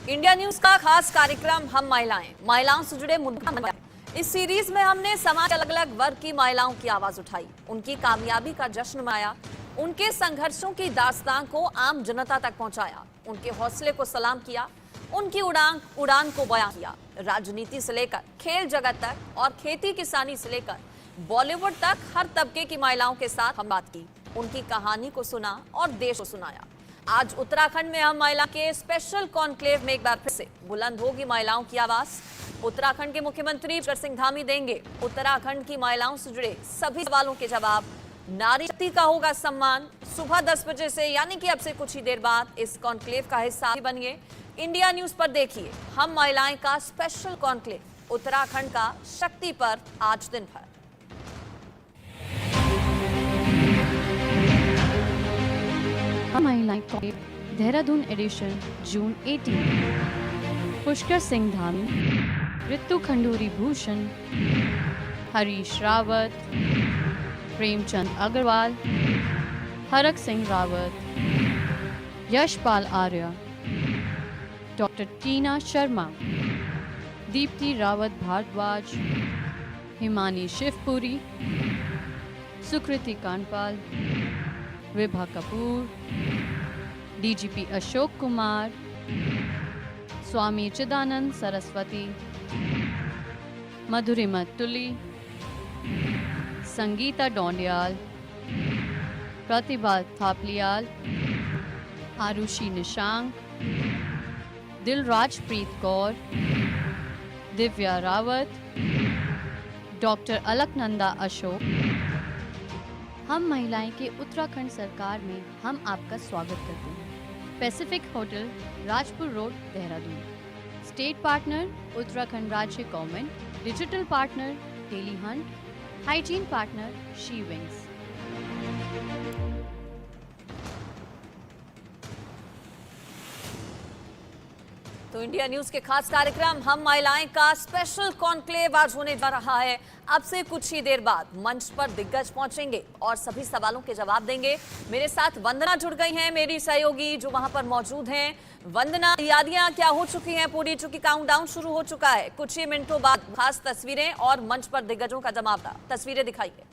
India news का खास कार्यक्रम हम महिलाओं से जुड़े मुद्दे। इस सीरीज में हमने समाज के अलग अलग वर्ग की महिलाओं की आवाज उठाई, उनकी कामयाबी का जश्न मनाया, उनके संघर्षों की दास्तान को आम जनता तक पहुंचाया, उनके हौसले को सलाम किया, उनकी उड़ान को बयां किया। राजनीति से लेकर खेल जगत तक और खेती किसानी से लेकर बॉलीवुड तक हर तबके की महिलाओं के साथ हम बात की, उनकी कहानी को सुना और देश को सुनाया। आज उत्तराखंड में हम महिला के स्पेशल कॉन्क्लेव में एक बार फिर से बुलंद होगी महिलाओं की आवाज। उत्तराखंड के मुख्यमंत्री पुष्कर सिंह धामी देंगे उत्तराखंड की महिलाओं से जुड़े सभी सवालों के जवाब। नारी शक्ति का होगा सम्मान। सुबह 10 बजे से यानी कि अब से कुछ ही देर बाद इस कॉन्क्लेव का हिस्सा बनिए। इंडिया न्यूज पर देखिए हम महिलाएं का स्पेशल कॉन्क्लेव, उत्तराखंड का शक्ति पर आज दिन भर। महिलाएं कॉन्क्लेव देहरादून एडिशन जून 18। पुष्कर सिंह धामी, ऋतु खंडूरी भूषण, हरीश रावत, प्रेमचंद अग्रवाल, हरक सिंह रावत, यशपाल आर्य, डॉक्टर टीना शर्मा, दीप्ति रावत भारद्वाज, हिमानी शिवपुरी, सुकृति कांडपाल, विभा कपूर, डीजीपी अशोक कुमार, स्वामी चिदानंद सरस्वती, मधुरिमा तुली, संगीता डोंडियाल, प्रतिभा थापलियाल, आरुषि निशांक, दिलराजप्रीत कौर, दिव्या रावत, डॉक्टर अलकनंदा अशोक। हम महिलाएं के उत्तराखंड सरकार में हम आपका स्वागत करते हैं। Pacific hotel, Rajpur road, Dehradun. State partner Uttarakhand राज्य government, digital partner tele hunt, hygiene partner she wings. तो इंडिया न्यूज के खास कार्यक्रम हम महिलाएं का स्पेशल कॉन्क्लेव आज होने जा रहा है। अब से कुछ ही देर बाद मंच पर दिग्गज पहुंचेंगे और सभी सवालों के जवाब देंगे। मेरे साथ वंदना जुड़ गई हैं, मेरी सहयोगी जो वहां पर मौजूद हैं। वंदना, तैयारियां क्या हो चुकी हैं पूरी, चूंकि काउंटडाउन शुरू हो चुका है। कुछ ही मिनटों बाद खास तस्वीरें और मंच पर दिग्गजों का जमावड़ा। तस्वीरें दिखाइए।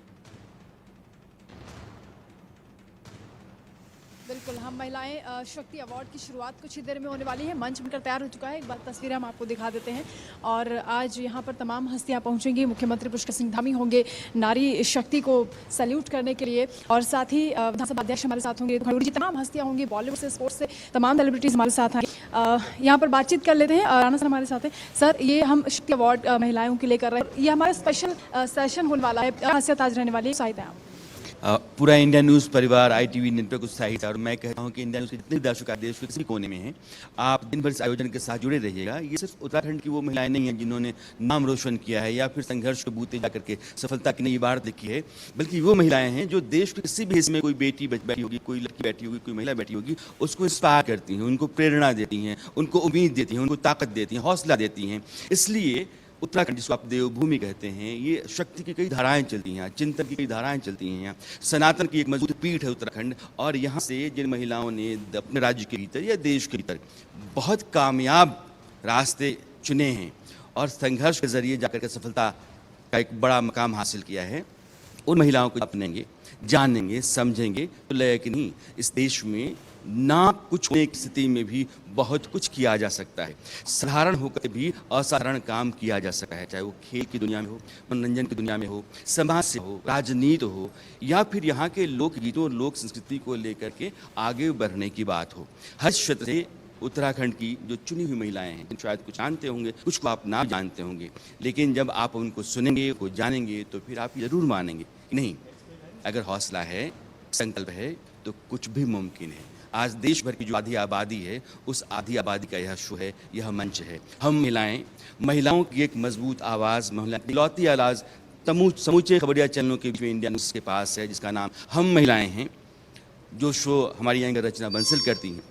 बिल्कुल, हम महिलाएं शक्ति अवार्ड की शुरुआत कुछ ही देर में होने वाली है। मंच बनकर तैयार हो चुका है। एक बार तस्वीरें हम आपको दिखा देते हैं। और आज यहाँ पर तमाम हस्तियाँ पहुँचेंगी। मुख्यमंत्री पुष्कर सिंह धामी होंगे नारी शक्ति को सैल्यूट करने के लिए, और साथ ही विधानसभा अध्यक्ष हमारे साथ होंगे, खंडूरी जी, तमाम हस्तियाँ होंगी, बॉलीवुड से, स्पोर्ट्स से तमाम सेलिब्रिटीज़ हमारे साथ आएंगे। यहाँ पर बातचीत कर लेते हैं। राणा सर हमारे साथ हैं। सर, ये हम शक्ति अवार्ड महिलाओं के लिए कर रहे हैं, ये हमारा स्पेशल सेशन होने वाला है। खासियत आज रहने वाली है, शायद है आप पूरा इंडिया न्यूज़ परिवार ITV नेटवर्क उत्साहित है, और मैं कहता हूं कि इंडिया न्यूज़ के जितने दर्शक देश के किसी कोने में हैं, आप दिन भर इस आयोजन के साथ जुड़े रहिएगा। ये सिर्फ उत्तराखंड की वो महिलाएं नहीं हैं जिन्होंने नाम रोशन किया है या फिर संघर्ष के बूते जाकर के सफलता की नई इबारत लिखी है, बल्कि वो महिलाएं हैं जो देश के किसी भी हिस्से में कोई बेटी बैठी होगी, कोई लड़की बैठी होगी, कोई महिला बैठी होगी, उसको इंस्पायर करती हैं, उनको प्रेरणा देती हैं, उनको उम्मीद देती हैं, उनको ताकत देती हैं, हौसला देती हैं। इसलिए उत्तराखंड, जिसको आप देवभूमि कहते हैं, ये शक्ति की कई धाराएं चलती हैं, चिंतन की कई धाराएं चलती हैं। यहाँ सनातन की एक मजबूत पीठ है उत्तराखंड, और यहाँ से जिन महिलाओं ने अपने राज्य के भीतर या देश के भीतर बहुत कामयाब रास्ते चुने हैं और संघर्ष के जरिए जाकर के सफलता का एक बड़ा मकाम हासिल किया है, उन महिलाओं को अपनेंगे, जानेंगे, समझेंगे तो लगेगा कि नहीं, इस देश में ना कुछ होने की स्थिति में भी बहुत कुछ किया जा सकता है। साधारण होकर भी असाधारण काम किया जा सकता है, चाहे वो खेल की दुनिया में हो, मनोरंजन की दुनिया में हो, समाज से हो, राजनीति हो, या फिर यहाँ के लोक गीतों और लोक संस्कृति को लेकर के आगे बढ़ने की बात हो। हर क्षेत्र से उत्तराखंड की जो चुनी हुई महिलाएं हैं, शायद कुछ जानते होंगे, कुछ को आप ना जानते होंगे, लेकिन जब आप उनको सुनेंगे, उनको जानेंगे, तो फिर आप जरूर मानेंगे कि नहीं, अगर हौसला है, संकल्प है, तो कुछ भी मुमकिन है। आज देश भर की जो आधी आबादी है, उस आधी आबादी का यह शो है, यह मंच है। हम महिलाओं की एक मजबूत आवाज़, महिला इकलौती आवाज़ समूचे खबरिया चैनलों के बीच में इंडिया न्यूज़ के पास है, जिसका नाम हम महिलाएं हैं। जो शो हमारी एंकर रचना बंसल करती हैं,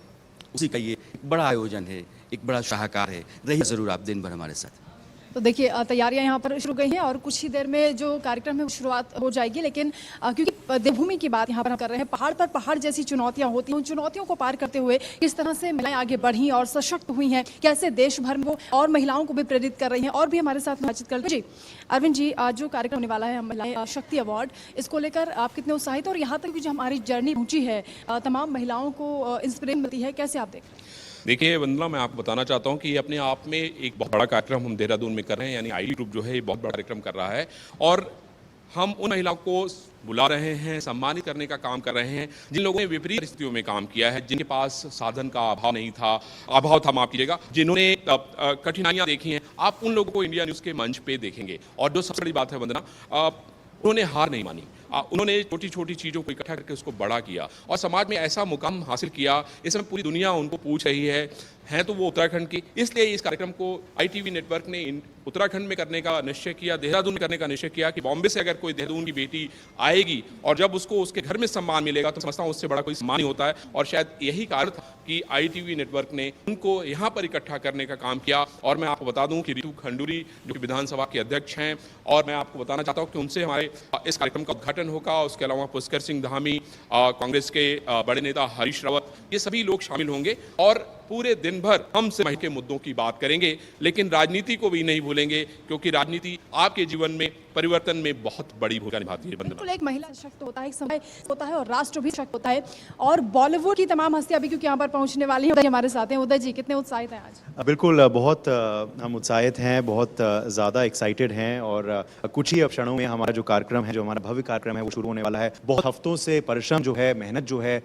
उसी का ये एक बड़ा आयोजन है, एक बड़ा शाहकार है। रहिए ज़रूर आप दिन भर हमारे साथ। तो देखिए तैयारियां यहाँ पर शुरू गई हैं और कुछ ही देर में जो कार्यक्रम है वो शुरुआत हो जाएगी। लेकिन क्योंकि देवभूमि की बात यहाँ पर हम कर रहे हैं, पहाड़ पर पहाड़ जैसी चुनौतियां होती हैं, उन चुनौतियों को पार करते हुए किस तरह से महिलाएं आगे बढ़ी और सशक्त हुई हैं, कैसे देश भर में वो और महिलाओं को भी प्रेरित कर रही हैं। और भी हमारे साथ बातचीत कर जी अरविंद जी, आज जो कार्यक्रम होने वाला है महिलाएं शक्ति अवार्ड, इसको लेकर आप कितने उत्साहित और यहाँ तक जो हमारी जर्नी पहुंची है तमाम महिलाओं को इंस्पिरेशन मिलती है, कैसे आप देख? देखिए वंदना, मैं आपको बताना चाहता हूं कि ये अपने आप में एक बहुत बड़ा कार्यक्रम हम देहरादून में कर रहे हैं, यानी आईटी ग्रुप जो है ये बहुत बड़ा कार्यक्रम कर रहा है और हम उन महिलाओं को बुला रहे हैं, सम्मानित करने का काम कर रहे हैं जिन लोगों ने विपरीत परिस्थितियों में काम किया है, जिनके पास साधन का अभाव था माफ कीजिएगा, जिन्होंने कठिनाइयां देखी हैं। आप उन लोगों को इंडिया न्यूज़ के मंच पे देखेंगे। और जो सबसे बड़ी बात है वंदना, उन्होंने हार नहीं मानी, उन्होंने छोटी छोटी चीज़ों को इकट्ठा करके उसको बड़ा किया और समाज में ऐसा मुकाम हासिल किया। इस समय पूरी दुनिया उनको पूछ रही है तो वो उत्तराखंड की। इसलिए इस कार्यक्रम को ITV नेटवर्क ने उत्तराखंड में करने का निश्चय किया, देहरादून में करने का निश्चय किया कि बॉम्बे से अगर कोई देहरादून की बेटी आएगी और जब उसको उसके घर में सम्मान मिलेगा तो समझता हूँ उससे बड़ा कोई सम्मान नहीं होता है। और शायद यही कारण था कि ITV नेटवर्क ने उनको यहाँ पर इकट्ठा करने का काम किया। और मैं आपको बता दूं कि रितु खंडूरी जो कि विधानसभा के अध्यक्ष हैं, और मैं आपको बताना चाहता हूँ कि उनसे हमारे इस कार्यक्रम का उद्घाटन होगा। उसके अलावा पुष्कर सिंह धामी, कांग्रेस के बड़े नेता हरीश रावत, ये सभी लोग शामिल होंगे और पूरे दिन भर हम से महिला के मुद्दों की बात करेंगे, लेकिन राजनीति को भी नहीं भूलेंगे, क्योंकि राजनीति आपके जीवन में परिवर्तन में बहुत बड़ी भूमिका निभाती है। बिल्कुल, एक महिला सशक्त होता है, एक समय होता है और राष्ट्र भी सशक्त होता है। और बॉलीवुड की तमाम हस्तियां अभी क्योंकि यहाँ पर पहुंचने वाली हैं, उदय हमारे साथ हैं। उदय जी, कितने उत्साहित हैं आज? बिल्कुल, बहुत हम उत्साहित हैं, बहुत ज़्यादा एक्साइटेड हैं और कुछ ही क्षणों में हमारा जो कार्यक्रम है, जो हमारा भव्य कार्यक्रम है, वो शुरू होने वाला है। बहुत हफ्तों से परिश्रम जो है, मेहनत जो है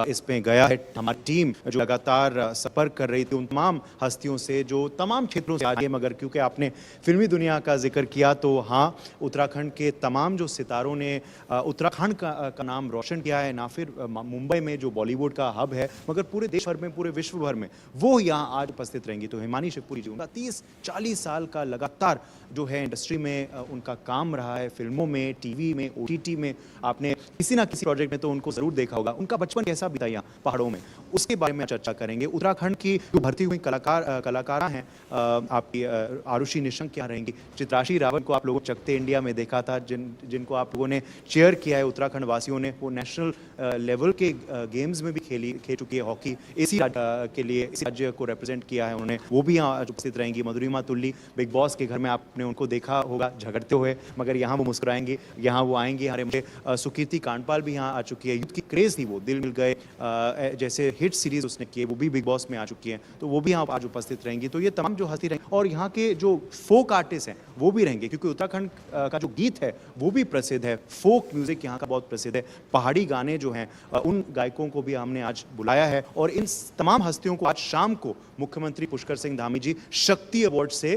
इसमें गया है। हमारी टीम जो लगातार संपर्क कर रही थी उन तमाम हस्तियों से जो तमाम क्षेत्रों से आगे, मगर क्योंकि आपने फिल्मी दुनिया का जिक्र किया तो हाँ, उत्तराखंड के तमाम जो सितारों ने उत्तराखंड का नाम रोशन किया है, ना फिर मुंबई में जो बॉलीवुड का हब है, मगर पूरे देश भर में, पूरे विश्व भर में वो यहाँ आज उपस्थित रहेंगी। तो हिमानी शिवपुरी जी, उनका 30-40 साल का लगातार जो है इंडस्ट्री में उनका काम रहा है, फिल्मों में, टीवी में, OTT में, आपने किसी ना किसी प्रोजेक्ट में तो उनको जरूर देखा होगा। उनका बचपन कैसा बीता यहाँ पहाड़ों में, उसके बारे में चर्चा करेंगे। उत्तराखंड की जो भर्ती हुई कलाकारा हैं, आपकी आरुषि निशंक क्या रहेंगी, चित्राशी रावत को आप लोगों चकते इंडिया में देखा था, जिनको आप लोगों ने चेयर किया है, उत्तराखंड वासियों ने। वो नेशनल लेवल के गेम्स में भी खेल चुकी है हॉकी, इसी के लिए इसी राज्य को रिप्रेजेंट किया है उन्होंने, वो भी यहाँ उपस्थित रहेंगी। मधुरिमा तुल्ली, बिग बॉस के घर में आपने उनको देखा होगा झगड़ते हुए, मगर यहाँ वो मुस्कुराएंगी, यहाँ वो आएंगी। हमारे सुकीर्ति कांडपाल भी यहाँ आ चुकी है, यूथ की क्रेज थी वो, दिल मिल गए जैसे हिट सीरीज उसने किए, वो भी बिग बॉस में आ चुकी है, तो वो भी यहाँ आज उपस्थित रहेंगी। तो ये तमाम जो हस्ती रहेंगी और यहाँ के जो फोक आर्टिस्ट हैं वो भी रहेंगे, क्योंकि उत्तराखंड का जो गीत है वो भी प्रसिद्ध है, फोक म्यूजिक यहाँ का बहुत प्रसिद्ध है, पहाड़ी गाने जो हैं उन गायकों को भी हमने आज बुलाया है। और इन तमाम हस्तियों को आज शाम को मुख्यमंत्री पुष्कर सिंह धामी जी शक्ति अवार्ड से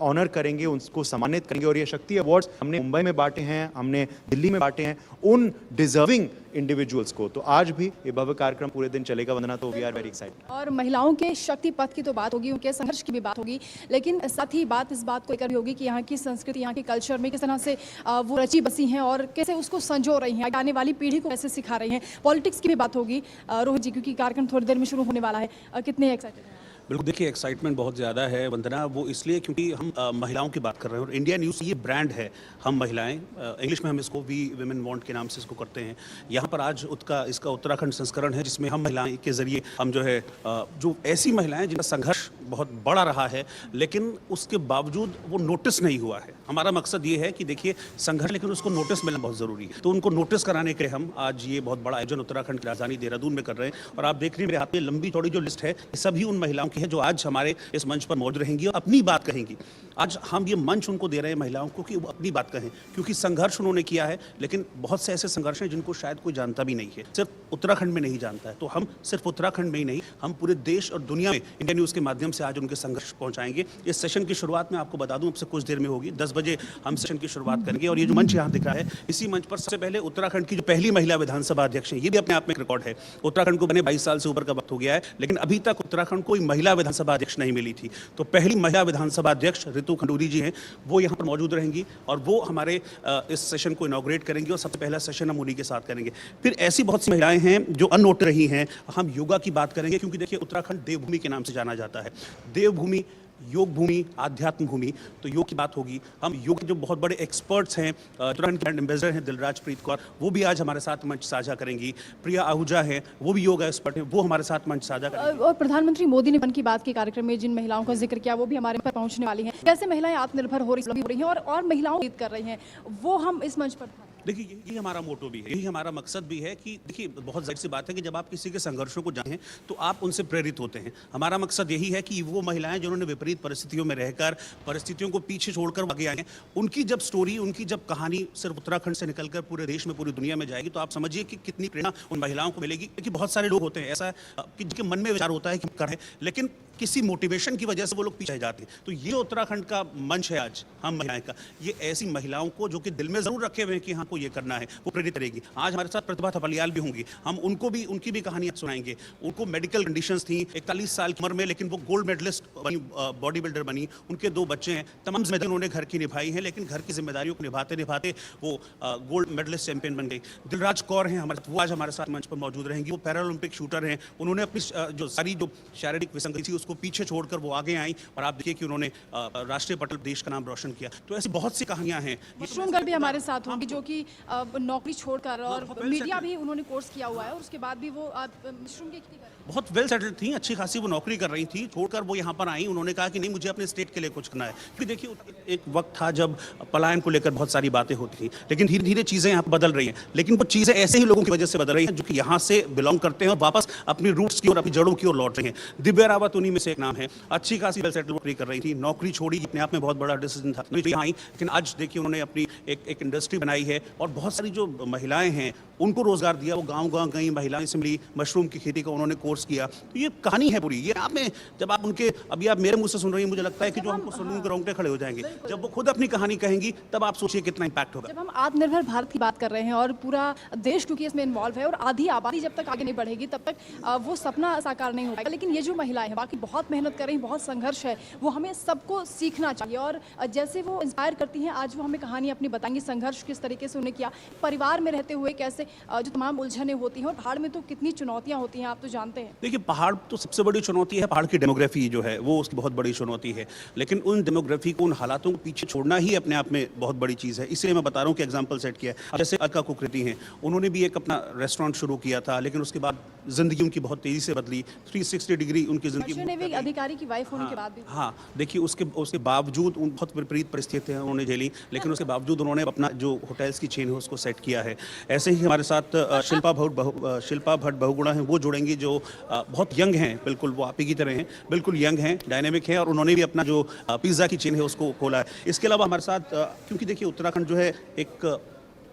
ऑनर करेंगे, उनको सम्मानित करेंगे। और ये शक्ति अवार्ड्स हमने मुंबई में बांटे हैं, हमने दिल्ली में बांटे हैं उन डिजर्विंग इंडिविजुअल्स को। तो आज भी ये भव्य कार्यक्रम पूरे दिन चलेगा वंदना, तो वी आर वेरी एक्साइटेड। और महिलाओं के शक्ति पथ की तो बात होगी, उनके संघर्ष की भी बात होगी, लेकिन साथ ही बात इस बात को लेकर भी होगी कि यहाँ की संस्कृति, यहाँ के कल्चर में किस तरह से वो रची बसी हैं और कैसे उसको संजो रही हैं, आने वाली पीढ़ी को कैसे सिखा रही हैं। पॉलिटिक्स की भी बात होगी रोहित जी, क्योंकि कार्यक्रम थोड़ी देर में शुरू होने वाला है, कितने एक्साइटेड हैं? बिल्कुल, देखिए एक्साइटमेंट बहुत ज़्यादा है वंदना, वो इसलिए क्योंकि हम महिलाओं की बात कर रहे हैं और इंडिया न्यूज़ ये ब्रांड है, हम महिलाएं, इंग्लिश में हम इसको वी विमेन वांट के नाम से इसको करते हैं। यहाँ पर आज इसका उत्तराखंड संस्करण है, जिसमें हम महिलाएं के ज़रिए हम जो है जो ऐसी महिलाएं जिनका संघर्ष बहुत बड़ा रहा है लेकिन उसके बावजूद वो नोटिस नहीं हुआ है। हमारा मकसद ये है कि देखिए संघर्ष, लेकिन उसको नोटिस मिलना बहुत ज़रूरी है, तो उनको नोटिस कराने के लिए हम आज ये बहुत बड़ा आयोजन उत्तराखंड की राजधानी देहरादून में कर रहे हैं। और आप देख रहे हैं मेरे हाथ में लंबी चौड़ी जो लिस्ट है, सभी उन महिलाओं की है जो आज हमारे इस मंच पर मौजूद रहेंगी और अपनी बात कहेंगी। आज हम ये मंच उनको दे रहे हैं महिलाओं को कि वो अपनी बात कहें, क्योंकि संघर्ष उन्होंने किया है, लेकिन बहुत से ऐसे संघर्ष हैं जिनको शायद कोई जानता भी नहीं है, सिर्फ उत्तराखंड में नहीं जानता है। तो हम सिर्फ उत्तराखंड में ही नहीं, हम पूरे देश और दुनिया में इंडिया न्यूज़ के माध्यम से आज उनके संघर्ष पहुंचाएंगे। इस सेशन की शुरुआत में आपको बता दूं, अब से कुछ देर में होगी, 10 बजे हम सेशन की शुरुआत करेंगे। और ये जो मंच यहाँ दिख रहा है, इसी मंच पर सबसे पहले उत्तराखंड की जो पहली महिला विधानसभा अध्यक्ष है, ये भी अपने आप में एक रिकॉर्ड है। उत्तराखंड को बने 22 साल से ऊपर का वक्त हो गया है, लेकिन अभी तक उत्तराखंड को कोई महिला विधानसभा अध्यक्ष नहीं मिली थी। तो पहली महिला विधानसभा अध्यक्ष रितु खंडूरी जी हैं, वो यहाँ पर मौजूद रहेंगी और वो हमारे इस सेशन को इनॉग्रेट करेंगी और सबसे पहला सेशन हम उन्हीं के साथ करेंगे। फिर ऐसी बहुत सी महिलाएं हैं जो अननोट रही हैं। हम योगा की बात करेंगे, क्योंकि देखिए उत्तराखंड देवभूमि के नाम से जाना जाता है। देवभूमि योग भूमि, आध्यात्म भूमि, तो योग की बात होगी। हम योग के जो बहुत बड़े एक्सपर्ट्स हैं, उत्तराखंड के एम्बेसडर हैं दिलराज प्रीत कौर, वो भी आज हमारे साथ मंच साझा करेंगी। प्रिया आहूजा हैं, वो भी योग एक्सपर्ट हैं, वो हमारे साथ मंच साझा करेंगी। और प्रधानमंत्री मोदी ने मन की बात के कार्यक्रम में जिन महिलाओं का जिक्र किया वो भी हमारे पर पहुंचने वाली हैं। कैसे महिलाएं आत्मनिर्भर हो रही हैं और महिलाओं की कर रही हैं, वो हम इस मंच पर देखिए, यही हमारा मोटो भी है, यही हमारा मकसद भी है कि देखिए, बहुत जाहिर सी बात है कि जब आप किसी के संघर्षों को जानें तो आप उनसे प्रेरित होते हैं। हमारा मकसद यही है कि वो महिलाएं जिन्होंने विपरीत परिस्थितियों में रहकर परिस्थितियों को पीछे छोड़कर आगे आए हैं, उनकी जब स्टोरी, उनकी जब कहानी सिर्फ उत्तराखंड से निकलकर पूरे देश में, पूरी दुनिया में जाएगी, तो आप समझिए कि कितनी प्रेरणा उन महिलाओं को मिलेगी। क्योंकि बहुत सारे लोग होते हैं ऐसा कि जिनके मन में विचार होता है कि करें, लेकिन किसी मोटिवेशन की वजह से वो लोग पीछे जाते हैं। तो ये उत्तराखंड का मंच है आज हम महिलाएं का, ये ऐसी महिलाओं को जो कि दिल में जरूर रखे हुए हैं कि हमको ये करना है, वो प्रेरित करेगी। आज हमारे साथ प्रतिभा थपलियाल भी होंगी, हम उनको भी, उनकी भी कहानियां सुनाएंगे। उनको मेडिकल कंडीशंस थी, 41 साल की उम्र में, लेकिन वो गोल्ड मेडलिस्ट बनी, बॉडी बिल्डर बनी, उनके 2 बच्चे हैं, तमाम जिम्मेदारी उन्होंने घर की निभाई है, लेकिन घर की जिम्मेदारियों को निभाते निभाते वो गोल्ड मेडलिस्ट चैंपियन बन गई। दिलराज कौर हैं हमारे, वो आज हमारे साथ मंच पर मौजूद रहेंगी। वो पैरालंपिक शूटर हैं, उन्होंने अपनी जो सारी जो शारीरिक विसंगति थी उसको पीछे छोड़कर वो आगे आई और आप देखिए कि उन्होंने राष्ट्रीय पटल देश का नाम रोशन किया। तो ऐसी बहुत सी कहानियां हैं। मशरूम गर्ल भी हमारे साथ होंगी, जो कि नौकरी छोड़कर और मीडिया भी उन्होंने कोर्स किया हुआ है और उसके बाद भी वो मशरूम की खेती कर रही हैं। बहुत वेल सेटल्ड थी, अच्छी खासी वो नौकरी कर रही थी, छोड़कर वो यहाँ पर आई। उन्होंने कहा कि नहीं, मुझे अपने स्टेट के लिए कुछ करना है। क्योंकि देखिए, एक वक्त था जब पलायन को लेकर बहुत सारी बातें होती थी, लेकिन धीरे धीरे चीज़ें यहाँ बदल रही हैं। लेकिन वो चीज़ें ऐसे ही लोगों की वजह से बदल रही हैं जो कि यहाँ से बिलोंग करते हैं और वापस अपनी रूट्स की और अपनी जड़ों की ओर लौट रहे हैं। दिव्या रावत उन्हीं में से एक नाम है। अच्छी खासी वेल सेटल्ड नौकरी कर रही थी, नौकरी छोड़ी, अपने आप में बहुत बड़ा डिसीजन था, नहीं आई, लेकिन आज देखिए उन्होंने अपनी एक इंडस्ट्री बनाई है और बहुत सारी जो महिलाएं हैं उनको रोजगार दिया। वो गांव-गांव गई, महिलाएं से मिली, मशरूम की खेती का उन्होंने कोर्स किया। तो ये कहानी है पूरी। ये आपने, जब आप उनके, अभी आप मेरे मुंह से सुन रही हैं, मुझे लगता है कि जो हमको सुनने के रोंगटे खड़े हो जाएंगे। जब वो खुद अपनी कहानी कहेंगी तब आप सोचिए कितना इंपैक्ट होगा। जब हम आत्मनिर्भर भारत की बात कर रहे हैं और पूरा देश क्योंकि इसमें इन्वॉल्व है और आधी आबादी जब तक आगे नहीं बढ़ेगी तब तक वो सपना साकार नहीं हो पाएगा। लेकिन ये जो महिलाएं हैं बाकी बहुत मेहनत कर रही हैं, बहुत संघर्ष है, वो हमें सबको सीखना चाहिए। और जैसे वो इंस्पायर करती हैं, आज वो हमें कहानी अपनी बताएंगी, संघर्ष किस तरीके से उन्हें किया, परिवार में रहते हुए कैसे जो तमाम उलझने होती हैं। और पहाड़ में तो कितनी चुनौतियां होती हैं, आप तो जानते हैं। देखिए, पहाड़ तो सबसे बड़ी चुनौती है, पहाड़ की डेमोग्राफी जो है वो उसकी बहुत बड़ी चुनौती है। लेकिन उन डेमोग्राफी को, उन हालातों को पीछे छोड़ना ही अपने आप में बहुत बड़ी चीज़ है। इसलिए मैं बता रहा हूँ कि एग्जाम्पल सेट किया है। जैसे अलका कुकरेती हैं, उन्होंने भी एक अपना रेस्टोरेंट शुरू किया था, लेकिन उसके बाद जिंदगी उनकी बहुत तेजी से बदली, 360 डिग्री उनकी जिंदगी। अधिकारी की वाइफ होने के बाद भी, हाँ, देखिए उसके बावजूद उन बहुत विपरीत परिस्थितियां उन्होंने झेली, लेकिन उसके बावजूद उन्होंने अपना जो होटल्स की चेन है उसको सेट किया है। ऐसे ही हमारे साथ शिल्पा भट्ट बहुगुणा हैं, वो जुड़ेंगी, जो बहुत यंग हैं, बिल्कुल वो आप ही की तरह हैं, बिल्कुल यंग हैं, डायनेमिक हैं, और उन्होंने भी अपना जो पिज़्ज़ा की चेन है उसको खोला है। इसके अलावा हमारे साथ, क्योंकि देखिए उत्तराखंड जो है एक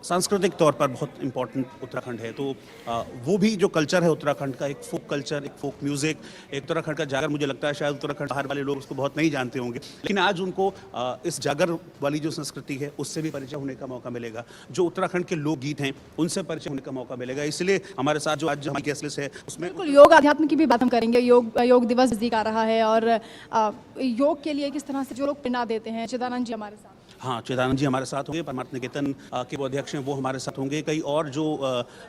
सांस्कृतिक तौर पर बहुत इम्पोर्टेंट उत्तराखंड है, तो वो भी जो कल्चर है उत्तराखंड का, एक फोक कल्चर, एक फोक म्यूज़िक, एक उत्तराखंड का जागर, मुझे लगता है शायद उत्तराखंड बाहर वाले लोग उसको बहुत नहीं जानते होंगे, लेकिन आज उनको इस जागर वाली जो संस्कृति है उससे भी परिचय होने का मौका मिलेगा। जो उत्तराखंड के लोकगीत हैं उनसे परिचय होने का मौका मिलेगा। इसलिए हमारे साथ जो आज हमारी गेस्ट लिस्ट है उसमें बिल्कुल योग अध्यात्म की भी बात हम करेंगे। योग दिवस नजदीक आ रहा है और योग के लिए किस तरह से जो लोग प्रेरणा देते हैं, चिदानंद जी हमारे साथ। हाँ, चिदानंद जी हमारे साथ होंगे, परमार्थ निकेतन के वो अध्यक्ष हैं, वो हमारे साथ होंगे। कई और जो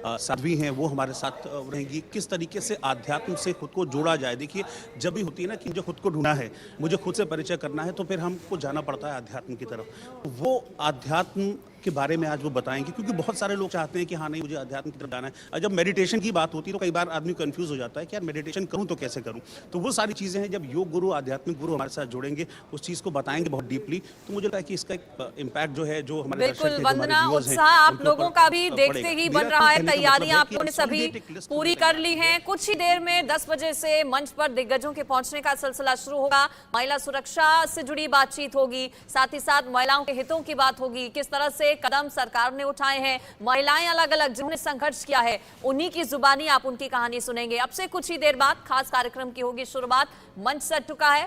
साध्वी हैं वो हमारे साथ रहेंगी। किस तरीके से आध्यात्म से खुद को जोड़ा जाए। देखिए, जब भी होती है ना कि मुझे खुद को ढूंढना है, मुझे खुद से परिचय करना है, तो फिर हमको जाना पड़ता है अध्यात्म की तरफ। वो अध्यात्म के बारे में आज वो बताएंगे, क्योंकि बहुत सारे लोग चाहते हैं कि हाँ नहीं, मुझे अध्यात्म की तरफ जाना है। और जब मेडिटेशन की बात होती है तो कई बार आदमी कंफ्यूज हो जाता है कि यार मेडिटेशन करूं तो कैसे करूं। तो वो सारी चीज़ें हैं, जब योग गुरु, आध्यात्मिक गुरु हमारे साथ जुड़ेंगे, उस चीज़ को बताएंगे बहुत डीपली, तो मुझे लगता है कि इसका एक इम्पैक्ट जो है, जो हमारे बिल्कुल वंदना, उत्साह आप लोगों का भी देखते ही बन रहा है। तैयारियां आप लोगों ने सभी पूरी कर ली हैं। कुछ ही देर में 10 बजे से मंच पर दिग्गजों के पहुंचने का सिलसिला शुरू होगा। महिला सुरक्षा से जुड़ी बातचीत होगी, साथ ही साथ महिलाओं के हितों की बात होगी, किस तरह से कदम सरकार ने उठाए हैं, महिलाएं अलग अलग जिन्होंने संघर्ष किया है उन्हीं की जुबानी आप उनकी कहानी सुनेंगे। अब से कुछ ही देर बाद खास कार्यक्रम की होगी शुरुआत। मंच सज चुका है,